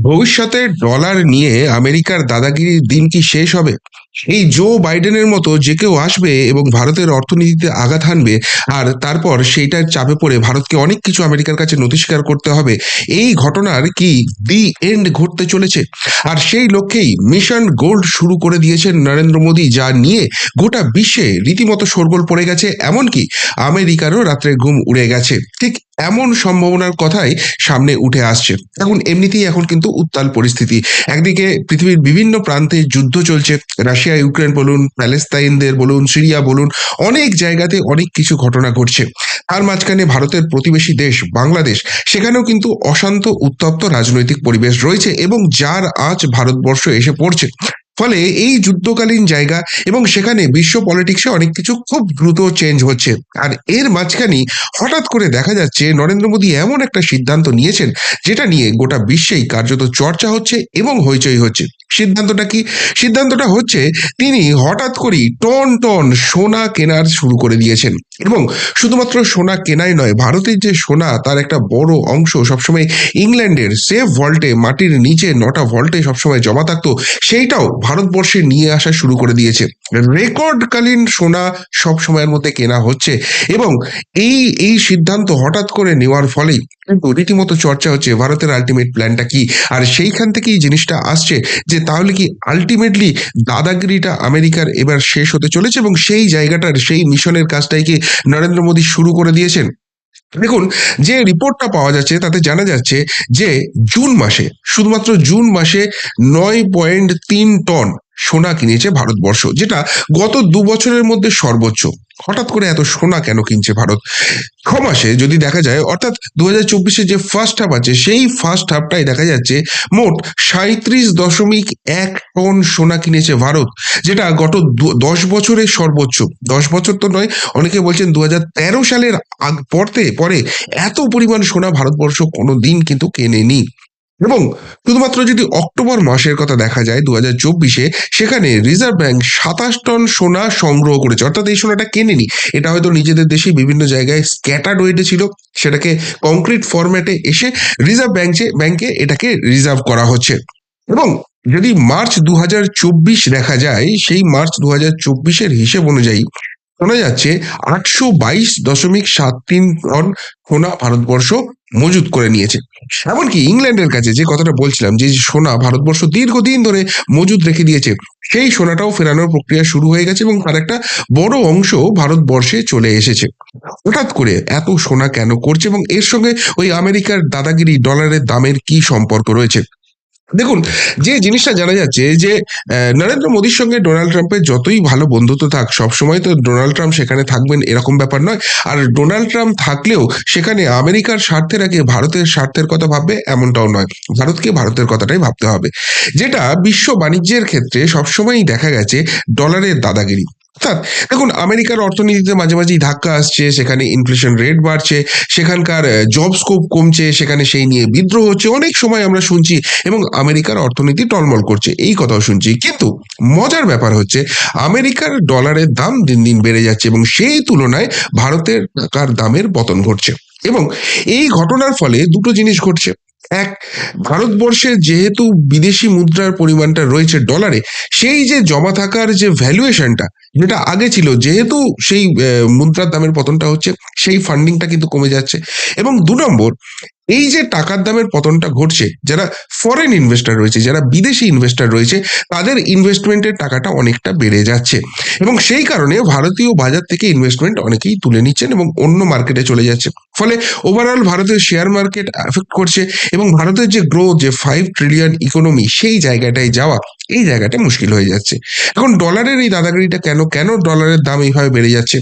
ভবিষ্যতে ডলার নিয়ে আমেরিকার দাদাগিরির দিন কি শেষ হবে? এই জো বাইডেনের মতো যে কেউ আসবে এবং ভারতের অর্থনীতিতে আঘাত হানবে, আর তারপর সেইটার চাপে পড়ে ভারতকে অনেক কিছু আমেরিকার কাছে নথি স্বীকার করতে হবে। এই ঘটনার কি দি এন্ড ঘটতে চলেছে? আর সেই লক্ষ্যেই মিশন গোল্ড শুরু করে দিয়েছেন নরেন্দ্র মোদী, যা নিয়ে গোটা বিশ্বে রীতিমতো শোরগোল পড়ে গেছে, এমনকি আমেরিকারও রাত্রে ঘুম উড়ে গেছে। ঠিক এমন সম্ভাবনার কথাই সামনে উঠে আসছে। এমনিতেই এখন কিন্তু উত্তাল পরিস্থিতি। একদিকে পৃথিবীর বিভিন্ন প্রান্তে যুদ্ধ চলছে, রাশিয়া ইউক্রেন বলুন, প্যালেস্তাইনদের বলুন, সিরিয়া বলুন, অনেক জায়গাতে অনেক কিছু ঘটনা ঘটছে। তার মাঝখানে ভারতের প্রতিবেশী দেশ বাংলাদেশ, সেখানেও কিন্তু অশান্ত উত্তপ্ত রাজনৈতিক পরিবেশ রয়েছে এবং যার আঁচ ভারতবর্ষ এসে পড়ছে। ফলে এই যুদ্ধকালীন জায়গা এবং সেখানে বিশ্ব পলিটিক্সে অনেক কিছু খুব দ্রুত চেঞ্জ হচ্ছে। আর এর মাঝখানেই হঠাৎ করে দেখা যাচ্ছে নরেন্দ্র মোদী এমন একটা সিদ্ধান্ত নিয়েছেন, যেটা নিয়ে গোটা বিশ্বেই কার্যত চর্চা হচ্ছে এবং হইচই হচ্ছে। সিদ্ধান্তটা কি? সিদ্ধান্তটা হচ্ছে তিনি হঠাৎ করেই টন টন সোনা কেনার শুরু করে দিয়েছেন। এবং শুধুমাত্র সোনা কেনাই নয়, ভারতের যে সোনা তার একটা বড় অংশ সবসময় ইংল্যান্ডের সেফ ভল্টে, মাটির নিচে 9টা ভল্টে সবসময় জমা থাকতো, সেইটাও ভারতবর্ষে নিয়ে আসা শুরু করে দিয়েছে। রেকর্ডকালীন সোনা সব সময়ের মধ্যে কেনা হচ্ছে। এবং এই এই সিদ্ধান্ত হঠাৎ করে নেওয়ার ফলেই কিন্তু রীতিমতো চর্চা হচ্ছে ভারতের আলটিমেট প্ল্যানটা কি। আর সেইখান থেকেই জিনিসটা আসছে যে তাহলে কি আলটিমেটলি দাদাগিরিটা আমেরিকার এবার শেষ হতে চলেছে, এবং সেই জায়গাটার সেই মিশনের কাজটাই কি নরেন্দ্র মোদী শুরু করে দিয়েছেন। দেখুন, যে রিপোর্টটা পাওয়া যাচ্ছে তাতে জানা যাচ্ছে যে জুন মাসে, শুধুমাত্র জুন মাসে 9.3 টন সোনা কিনেছে ভারতবর্ষ, যেটা গত 2 বছরের মধ্যে সর্বোচ্চ। হঠাৎ করে এত সোনা কেন কিনছে ভারত? 6 মাসে যদি দেখা যায়, অর্থাৎ 2024 যে ফার্স্ট হাফ আছে, সেই ফার্স্ট হাফটাই দেখা যাচ্ছে মোট 37.1 টন সোনা কিনেছে ভারত, যেটা গত 10 বছরের সর্বোচ্চ। 10 বছর তো নয়, অনেকে বলছেন 2013 সালের পরে এত পরিমাণ সোনা ভারতবর্ষ কোনোদিন কিন্তু কেনেনি। এবং শুধুমাত্র যদি অক্টোবর মাসের কথা দেখা যায় 2024-এ, সেখানে রিজার্ভ ব্যাংক 27 টন সোনা সংগ্রহ করেছে। অর্থাৎ এই সোনাটা কেনেনি, এটা হয়তো নিজেদের দেশে বিভিন্ন জায়গায় স্ক্যাটার্ড ওয়েটে ছিল, সেটাকে কংক্রিট ফরম্যাটে এসে রিজার্ভ ব্যাংকে এটাকে রিজার্ভ করা হচ্ছে। এবং যদি মার্চ 2024 দেখা যায়, সেই মার্চ 2024-এর হিসেব অনুযায়ী শোনা যাচ্ছে 822.73 টন সোনা ভারতবর্ষ মজুত করে নিয়েছে। এমনকি ইংল্যান্ডের কাছে যে কথাটা বলছিলাম, যে সোনা ভারতবর্ষ দীর্ঘদিন ধরে মজুত রেখে দিয়েছে, সেই সোনাটাও ফেরানোর প্রক্রিয়া শুরু হয়ে গেছে এবং তার একটা বড় অংশ ভারতবর্ষে চলে এসেছে। হঠাৎ করে এত সোনা কেন করছে, এবং এর সঙ্গে ওই আমেরিকার দাদাগিরি ডলারের দামের কি সম্পর্ক রয়েছে? দেখুন, যে জিনিসটা জানা যাচ্ছে যে নরেন্দ্র মোদীর সঙ্গে ডোনাল্ড ট্রাম্পের যতই ভালো বন্ধুত্ব থাক, সবসময় তো ডোনাল্ড ট্রাম্প সেখানে থাকবেন এরকম ব্যাপার নয়। আর ডোনাল্ড ট্রাম্প থাকলেও সেখানে আমেরিকার স্বার্থের আগে ভারতের স্বার্থের কথা ভাববে এমনটাও নয়। ভারতকে ভারতের কথাটাই ভাবতে হবে, যেটা বিশ্ব বাণিজ্যের ক্ষেত্রে সবসময়ই দেখা গেছে ডলারের দাদাগিরি। অর্থাৎ দেখুন, আমেরিকার অর্থনীতিতে মাঝে মাঝেই ধাক্কা আসছে, সেখানে ইনফ্লেশন রেট বাড়ছে, সেখানকার জব স্কোপ কমছে, সেখানে সেই নিয়ে বিদ্রোহ হচ্ছে, অনেক সময় আমরা শুনছি, এবং আমেরিকার অর্থনীতি টলমল করছে এই কথাও শুনছি। কিন্তু মজার ব্যাপার হচ্ছে আমেরিকার ডলারের দাম দিন দিন বেড়ে যাচ্ছে এবং সেই তুলনায় ভারতের টাকার দামের পতন ঘটছে। এবং এই ঘটনার ফলে দুটো জিনিস ঘটছে। এক, ভারতবর্ষে যেহেতু বিদেশি মুদ্রার পরিমাণটা রয়েছে ডলারে, সেই যে জমা থাকার যে ভ্যালুয়েশনটা যেটা আগে ছিল, যেহেতু সেই মুদ্রার দামের পতনটা হচ্ছে, সেই ফান্ডিংটা কিন্তু কমে যাচ্ছে। এবং 2 নম্বর, এই যে টাকার দামের পতনটা ঘটছে, যারা ফরেন ইনভেস্টর রয়েছে, যারা বিদেশি ইনভেস্টর রয়েছে, তাদের ইনভেস্টমেন্টের টাকাটা অনেকটা বেড়ে যাচ্ছে। এবং সেই কারণে ভারতীয় বাজার থেকে ইনভেস্টমেন্ট অনেকেই তুলে নিচ্ছেন এবং অন্য মার্কেটে চলে যাচ্ছে। ফলে ওভারঅল ভারতের শেয়ার মার্কেট এফেক্ট করছে, এবং ভারতের যে গ্রোথ, যে 5 ট্রিলিয়ন ইকোনমি, সেই জায়গাটায় যাওয়া, এই জায়গাটা মুশকিল হয়ে যাচ্ছে। এখন ডলারের এই দাদাগিরিটা কেন কেন ডলারের দাম এইভাবে বেড়ে যাচ্ছে?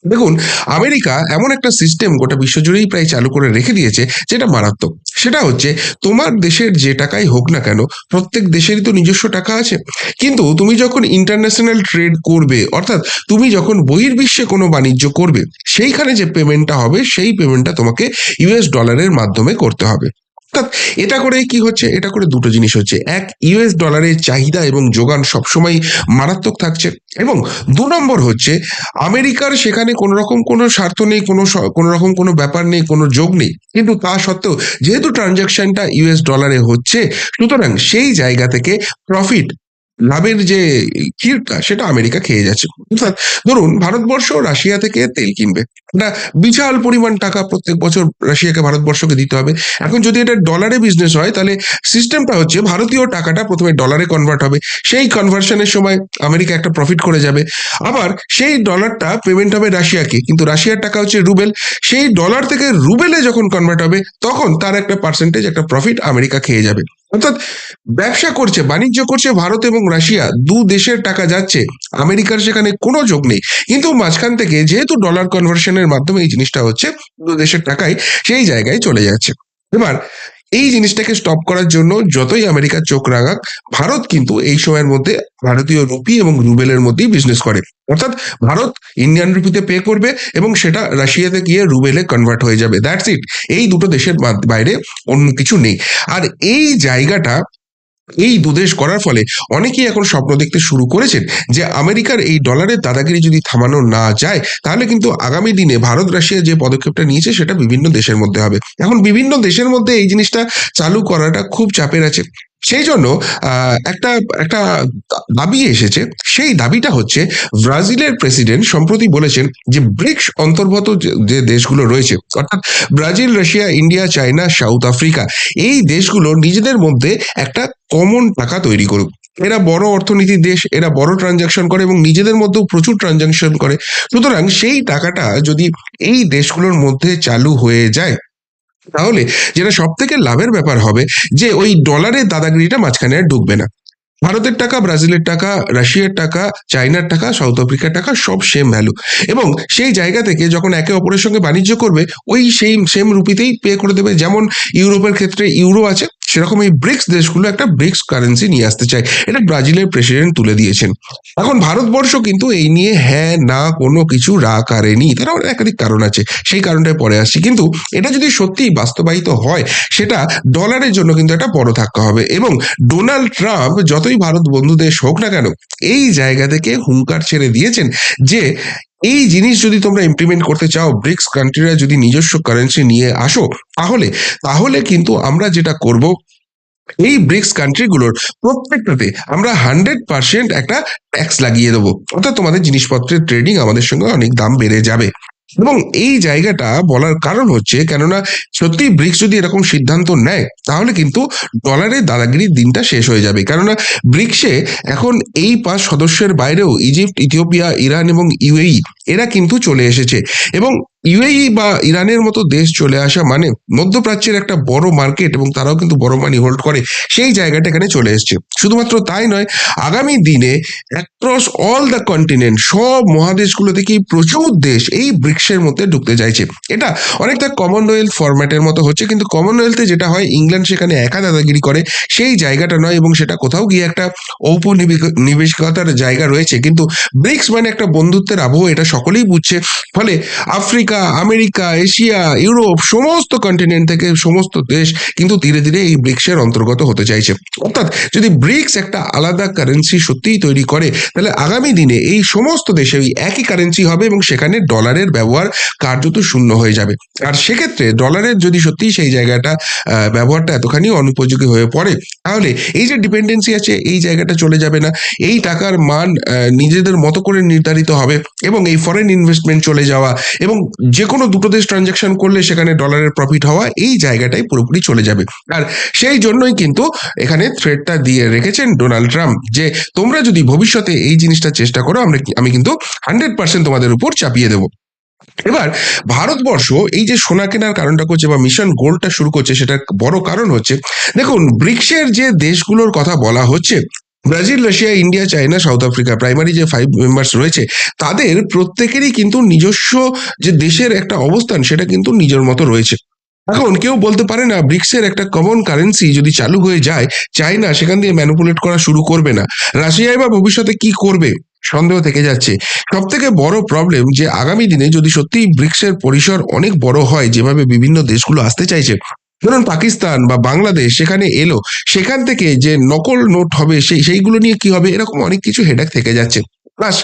দেখুন, আমেরিকা এমন একটা সিস্টেম গোটা বিশ্বজুড়েই প্রায় চালু করে রেখে দিয়েছে, যেটা মারাত্মক। সেটা হচ্ছে, তোমার দেশের যে টাকাই হোক না কেন, প্রত্যেক দেশেরই তো নিজস্ব টাকা আছে। কিন্তু তুমি যখন ইন্টারন্যাশনাল ট্রেড করবে, অর্থাৎ তুমি যখন বহির্বিশ্বে কোনো বাণিজ্য করবে, সেইখানে যে পেমেন্টটা হবে, সেই পেমেন্টটা তোমাকে ইউএস ডলারের মাধ্যমে করতে হবে। অর্থাৎ এটা করে কি হচ্ছে, এটা করে দুটো জিনিস হচ্ছে, এক, ইউএস ডলারের চাহিদা এবং যোগান সবসময় মারাত্মক থাকছে, এবং দু নম্বর হচ্ছে আমেরিকার সেখানে কোনো রকম কোনো স্বার্থ নেই, কোনো রকম কোনো ব্যাপার নেই, কোনো যোগ নেই, কিন্তু তা সত্ত্বেও যেহেতু ট্রানজাকশনটা ইউএস ডলারে হচ্ছে, সুতরাং সেই জায়গা থেকে প্রফিট, লাভের যে ক্ষীরটা, সেটা আমেরিকা খেয়ে যাচ্ছে। অর্থাৎ ধরুন ভারতবর্ষ রাশিয়া থেকে তেল কিনবে, একটা বিশাল পরিমাণ টাকা প্রত্যেক বছর রাশিয়াকে ভারতবর্ষকে দিতে হবে। এখন যদি এটা ডলারে বিজনেস হয়, তাহলে সিস্টেমটা হচ্ছে ভারতীয় টাকাটা প্রথমে ডলারে কনভার্ট হবে, সেই কনভার্সনের সময় আমেরিকা একটা প্রফিট করে যাবে, আবার সেই ডলারটা পেমেন্ট হবে রাশিয়াকে, কিন্তু রাশিয়ার টাকা হচ্ছে রুবেল, সেই ডলার থেকে রুবেলে যখন কনভার্ট হবে তখন তার একটা পার্সেন্টেজ, একটা প্রফিট আমেরিকা খেয়ে যাবে। অর্থাৎ ব্যবসা করছে, বাণিজ্য করছে ভারত এবং রাশিয়া, দু দেশের টাকা যাচ্ছে, আমেরিকার সেখানে কোনো যোগ নেই, কিন্তু মাঝখান থেকে যেহেতু ডলার কনভার্সনের মাধ্যমে এই জিনিসটা হচ্ছে, দু দেশের টাকাই সেই জায়গায় চলে যাচ্ছে। এবার এই জিনিসটাকে স্টপ করার জন্য যতই আমেরিকা চোখ রাঙাক, ভারত কিন্তু এই সময়ের মধ্যে ভারতীয় রুপি এবং রুবেলের মধ্যেই বিজনেস করে। অর্থাৎ ভারত ইন্ডিয়ান রুপিতে পে করবে এবং সেটা রাশিয়াতে গিয়ে রুবেলে কনভার্ট হয়ে যাবে, দ্যাটস ইট। এই দুটো দেশের বাইরে অন্য কিছু নেই। আর এই জায়গাটা, এই দুদেশ করার ফলে অনেকেই এখন স্বপ্ন দেখতে শুরু করেছেন যে আমেরিকার এই ডলারের দাদাগিরি যদি থামানো না যায়, তাহলে কিন্তু আগামী দিনে ভারত রাশিয়া যে পদক্ষেপটা নিয়েছে সেটা বিভিন্ন দেশের মধ্যে হবে। এখন বিভিন্ন দেশের মধ্যে এই জিনিসটা চালু করাটা খুব চাপের আছে। সেই জন্য একটা একটা দাবি এসেছে। সেই দাবিটা হচ্ছে, ব্রাজিলের প্রেসিডেন্ট সম্প্রতি বলেছেন যে ব্রিক্স অন্তর্গত যে দেশগুলো রয়েছে, অর্থাৎ Brazil, Russia, India, China, south Africa, এই দেশগুলো নিজেদের মধ্যে একটা কমন টাকা তৈরি করুক। এরা বড় অর্থনীতির দেশ, এরা বড় ট্রানজাকশন করে এবং নিজেদের মধ্যেও প্রচুর ট্রানজাকশন করে। সুতরাং সেই টাকাটা যদি এই দেশগুলোর মধ্যে চালু হয়ে যায়, তাহলে যেটা সব থেকে লাভের ব্যাপার হবে যে ওই ডলারের দাদাগিরিটা মাঝখানে আর ঢুকবে না। ভারতের টাকা, ব্রাজিলের টাকা, রাশিয়ার টাকা, চায়নার টাকা, সাউথ আফ্রিকার টাকা সব সেম ভ্যালু, এবং সেই জায়গা থেকে যখন একে অপরের সঙ্গে বাণিজ্য করবে, ওই সেই সেম রুপিতেই পে করে দেবে। যেমন ইউরোপের ক্ষেত্রে ইউরো আছে, সেরকম এই ব্রিক্স দেশগুলো একটা ব্রিক্স কারেন্সি নিয়ে আসতে চায়, এটা ব্রাজিলের প্রেসিডেন্ট তুলে দিয়েছেন। এখন ভারতবর্ষ কিন্তু এই নিয়ে হ্যাঁ না কোনো কিছু রা কারেনি, তার একাধিক কারণ আছে, সেই কারণটায় পরে আসছি। কিন্তু এটা যদি সত্যি বাস্তবায়িত হয়, সেটা ডলারের জন্য কিন্তু একটা বড় ধাক্কা হবে, এবং ডোনাল্ড ট্রাম্প যতই ভারত বন্ধু দেশ হোক না কেন, এই জায়গা থেকে হুঙ্কার ছেড়ে দিয়েছেন যে এই জিনিস যদি তোমরা ইমপ্লিমেন্ট করতে চাও, ব্রিক্স কান্ট্রিরা যদি নিজস্ব কারেন্সি নিয়ে আসো, তাহলে তাহলে কিন্তু আমরা যেটা করব, এই ব্রিক্স কান্ট্রিগুলোর প্রত্যেকটাতে আমরা 100% একটা ট্যাক্স লাগিয়ে দেবো, অর্থাৎ তোমাদের জিনিসপত্রের ট্রেডিং আমাদের সঙ্গে অনেক দাম বেড়ে যাবে। এবং এই জায়গাটা বলার কারণ হচ্ছে, কেননা সত্যি ব্রিক্স যদি এরকম সিদ্ধান্ত নেয়, তাহলে কিন্তু ডলারের দাদাগিরির দিনটা শেষ হয়ে যাবে। কেননা ব্রিক্সে এখন এই 5 সদস্যের বাইরেও ইজিপ্ট, ইথিওপিয়া, ইরান এবং ইউএই, এরা কিন্তু চলে এসেছে, এবং ইউএই বা ইরানের মতো দেশ চলে আসা মানে মধ্যপ্রাচ্যের একটা বড় মার্কেট, এবং তারাও কিন্তু বড় মানি হোল্ড করে, সেই জায়গাটা এখানে চলে এসছে। শুধুমাত্র তাই নয়, আগামী দিনে অ্যাক্রস অল দ্য কন্টিনেন্ট, সব মহাদেশগুলো থেকেই প্রচুর দেশ এই ব্রিক্সের মধ্যে ঢুকতে চাইছে। এটা অনেকটা কমনওয়েলথ ফরম্যাটের মতো হচ্ছে, কিন্তু কমনওয়েলথে যেটা হয়, ইংল্যান্ড সেখানে একা দাদাগিরি করে, সেই জায়গাটা নয়, এবং সেটা কোথাও গিয়ে একটা ঔপনিবেশিকতার জায়গা রয়েছে। কিন্তু ব্রিক্স মানে একটা বন্ধুত্বের আবহ, এটা সকলেই বুঝছে। ফলে আফ্রিকা, আমেরিকা, এশিয়া, ইউরোপ, সমস্ত কন্টিনেন্ট থেকে সমস্ত দেশ কিন্তু ধীরে ধীরে এই ব্রিক্সের অন্তর্গত হতে চাইছে। অর্থাৎ যদি ব্রিক্স একটা আলাদা কারেন্সি সত্যিই তৈরি করে, তাহলে আগামী দিনে এই সমস্ত দেশে ওই একই কারেন্সি হবে, এবং সেখানে ডলারের ব্যবহার কার্যত শূন্য হয়ে যাবে। আর সেক্ষেত্রে ডলারের যদি সত্যি সেই জায়গাটা ব্যবহারটা এতখানি অনুপযোগী হয়ে পড়ে, তাহলে এই যে ডিপেন্ডেন্সি আছে, এই জায়গাটা চলে যাবে না, এই টাকার মান নিজেদের মতো করে নির্ধারিত হবে, এবং এই ফরেন ইনভেস্টমেন্ট চলে যাওয়া, এবং যে কোনো দুটো দেশ ট্রানজাকশন করলে সেখানে ডলারের প্রফিট হওয়া, এই জায়গাটাই পুরোপুরি চলে যাবে। আর সেই জন্যই কিন্তু এখানে থ্রেটটা দিয়ে রেখেছেন ডোনাল্ড ট্রাম্প, যে তোমরা যদি ভবিষ্যতে এই জিনিসটা চেষ্টা করো, আমি কিন্তু 100% তোমাদের উপর চাপিয়ে দেবো। এবার ভারতবর্ষ এই যে সোনা কেনার কারণটা করছে বা মিশন গোল্ডটা শুরু করছে, সেটার বড় কারণ হচ্ছে, দেখুন ব্রিক্সের যে দেশগুলোর কথা বলা হচ্ছে, Brazil, Russia, India, China, south Africa, primary যে 5 মেম্বার্স রয়েছে, তাদের প্রত্যেকেরই কিন্তু নিজস্ব যে দেশের একটা অবস্থান, সেটা কিন্তু নিজের মতো রয়েছে। এখন কেউ বলতে পারে না, ব্রিক্সের একটা কমন কারেন্সি যদি চালু হয়ে যায়, চায়না সেখান দিয়ে ম্যানিপুলেট করা শুরু করবে না, রাশিয়ায় বা ভবিষ্যতে কি করবে, সন্দেহ থেকে যাচ্ছে। সব থেকে বড় প্রবলেম যে আগামী দিনে যদি সত্যি ব্রিক্সের পরিসর অনেক বড় হয়, যেভাবে বিভিন্ন দেশগুলো আসতে চাইছে, ধরুন পাকিস্তান বা বাংলাদেশ সেখানে এলো, সেখান থেকে যে নকল নোট হবে সেইগুলো নিয়ে কি হবে, এরকম অনেক কিছু হেডেক থেকে যাচ্ছে। প্লাস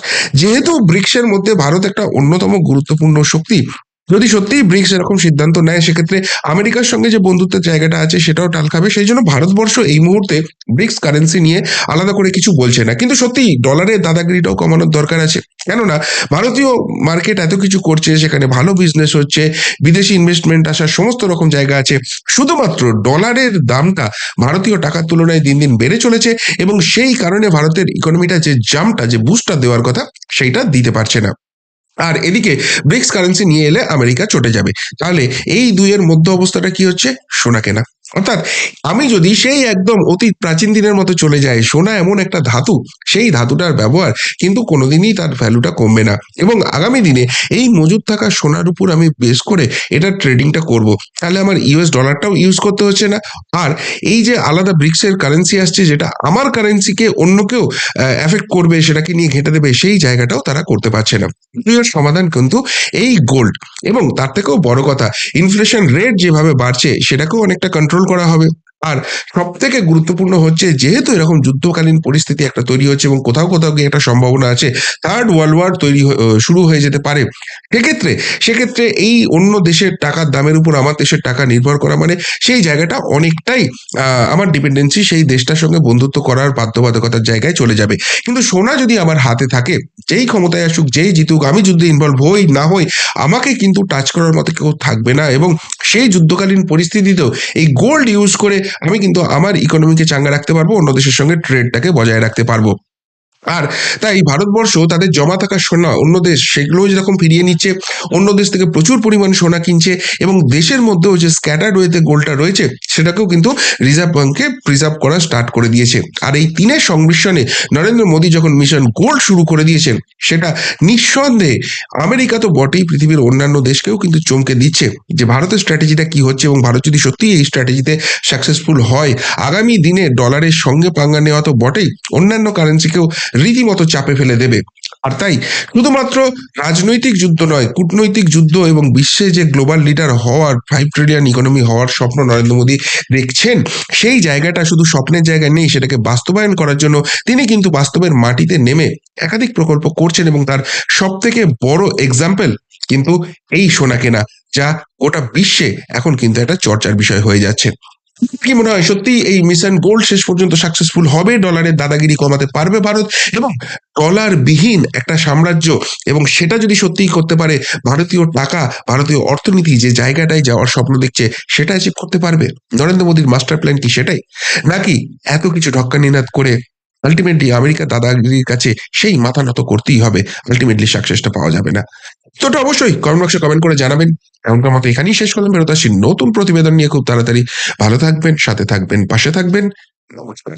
যেহেতু ব্রিক্সের মধ্যে ভারত একটা অন্যতম গুরুত্বপূর্ণ শক্তি, যদি সত্যিই ব্রিক্স এরকম সিদ্ধান্ত নেয় সেক্ষেত্রে আমেরিকার সঙ্গে যে বন্ধুত্বের জায়গাটা আছে সেটাও টাল খাবে। সেই জন্য ভারতবর্ষ এই মুহূর্তে ব্রিক্স কারেন্সি নিয়ে আলাদা করে কিছু বলছে না, কিন্তু সত্যি ডলারের দাদাগিরিটাও কমানোর দরকার আছে। কেননা ভারতীয় মার্কেট এত কিছু করছে, সেখানে ভালো বিজনেস হচ্ছে, বিদেশি ইনভেস্টমেন্ট আসার সমস্ত রকম জায়গা আছে, শুধুমাত্র ডলারের দামটা ভারতীয় টাকার তুলনায় দিন দিন বেড়ে চলেছে, এবং সেই কারণে ভারতের ইকোনমিটা যে জাম্পটা, যে বুস্টটা দেওয়ার কথা, সেইটা দিতে পারছে না। আর এদিকে ব্রিক্স কারেন্সি নিয়ে এলে আমেরিকা চটে যাবে। তাহলে এই দুইয়ের মধ্য অবস্থাটা কি হচ্ছে? সোনা কেনা। অর্থাৎ আমি যদি সেই একদম অতীত প্রাচীন দিনের মতো চলে যাই, সোনা এমন একটা ধাতু, সেই ধাতুটার ব্যবহার কিন্তু কোনোদিনই তার ভ্যালুটা কমবে না, এবং আগামী দিনে এই মজুদ থাকা সোনার উপর আমি বেস করে এটার ট্রেডিংটা করব। তাহলে আমার ইউএস ডলারটাও ইউজ করতে হচ্ছে না। আর এই যে আলাদা ব্রিক্সের কারেন্সি আসছে, যেটা আমার কারেন্সিকে অন্য কেউ এফেক্ট করবে, সেটাকে নিয়ে ঘেঁটে দেবে, সেই জায়গাটাও তারা করতে পারছে না। এর সমাধান কিন্তু এই গোল্ড, এবং তার থেকেও বড় কথা, ইনফ্লেশন রেট যেভাবে বাড়ছে সেটাকেও অনেকটা কন্ট্রোল করা হবে। আর সব থেকে গুরুত্বপূর্ণ হচ্ছে, যেহেতু এরকম যুদ্ধকালীন পরিস্থিতি একটা তৈরি হচ্ছে, এবং কোথাও কোথাও গিয়ে একটা সম্ভাবনা আছে থার্ড ওয়ার্ল্ড ওয়ার শুরু হয়ে যেতে পারে, সেক্ষেত্রে সেক্ষেত্রে এই অন্য দেশের টাকার দামের উপর আমার দেশের টাকা নির্ভর করা মানে সেই জায়গাটা অনেকটাই আমার ডিপেন্ডেন্সি সেই দেশটার সঙ্গে বন্ধুত্ব করার বাধ্যবাধকতার জায়গায় চলে যাবে। কিন্তু সোনা যদি আমার হাতে থাকে, যেই ক্ষমতায় আসুক, যেই জিতুক, আমি যুদ্ধে ইনভলভ হই না হই, আমাকে কিন্তু টাচ করার মতো কেউ থাকবে না, এবং সেই যুদ্ধকালীন পরিস্থিতিতেও এই গোল্ড ইউজ করে আমি কিন্তু আমার ইকোনমিকে চাঙ্গা রাখতে পারবো, অন্য দেশের সঙ্গে ট্রেডটাকে বজায় রাখতে পারবো। আর তাই ভারতবর্ষ তাদের জমা থাকা সোনা অন্য দেশ সেগুলো যেরকম ফিরিয়ে নিচ্ছে, অন্য দেশ থেকে প্রচুর পরিমাণ সোনা কিনছে, এবং দেশের মধ্যেও যে স্ক্যাটার্ড ওয়েতে গোল্ডটা রয়েছে সেটাকেও কিন্তু রিজার্ভ ব্যাংকে প্রিজার্ভ করা স্টার্ট করে দিয়েছে। আর এই তিনের সংমিশ্রণে নরেন্দ্র মোদী যখন মিশন গোল্ড শুরু করে দিয়েছেন, সেটা নিঃসন্দেহে আমেরিকা তো বটেই, পৃথিবীর অন্যান্য দেশকেও কিন্তু চমকে দিচ্ছে যে ভারতের স্ট্র্যাটেজিটা কি হচ্ছে, এবং ভারত যদি সত্যিই এই স্ট্র্যাটেজিতে সাকসেসফুল হয়, আগামী দিনে ডলারের সঙ্গে পাঙ্গা নেওয়া তো বটেই, অন্যান্য কারেন্সিকেও রীতিমতো চাপে ফেলে দেবে। আর তাই শুধুমাত্র রাজনৈতিক যুদ্ধ নয়, কূটনৈতিক যুদ্ধ, এবং বিশ্বে যে গ্লোবাল লিডার হওয়ার, 5 ট্রিলিয়ন ইকোনমি হওয়ার স্বপ্ন নরেন্দ্র মোদী দেখছেন, সেই জায়গাটা শুধু স্বপ্নের জায়গায় নেই, সেটাকে বাস্তবায়ন করার জন্য তিনি কিন্তু বাস্তবের মাটিতে নেমে একাধিক প্রকল্প করছেন, এবং তার সব থেকে বড় এক্সাম্পল কিন্তু এই সোনা কেনা, যা গোটা বিশ্বে এখন কিন্তু একটা চর্চার বিষয় হয়ে যাচ্ছে। কি মনে হয়, সত্যি এই মিশন গোল্ড শেষ পর্যন্ত সাকসেসফুল হবে? ডলারের দাদাগিরি কমাতে পারবে ভারত, এবং ডলার বিহীন একটা সাম্রাজ্য, এবং সেটা যদি সত্যিই করতে পারে, ভারতীয় টাকা, ভারতীয় অর্থনীতি যে জায়গাটায় যাওয়ার স্বপ্ন দেখছে সেটা অ্যাচিভ করতে পারবে? নরেন্দ্র মোদীর মাস্টার প্ল্যান কি সেটাই, নাকি এত কিছু ঢক্কানিনাদ করে আলটিমেটলি আমেরিকা দাদাগিরির কাছে সেই মাথা নত করতেই হবে, আলটিমেটলি সাকসেসটা পাওয়া যাবে না? তো ওটা অবশ্যই কমেন্ট বক্সে কমেন্ট করে জানাবেন। এমনকার মতো এখানেই শেষ করলাম, বেরোতে আসছি নতুন প্রতিবেদন নিয়ে খুব তাড়াতাড়ি। ভালো থাকবেন, সাথে থাকবেন, পাশে থাকবেন। নমস্কার।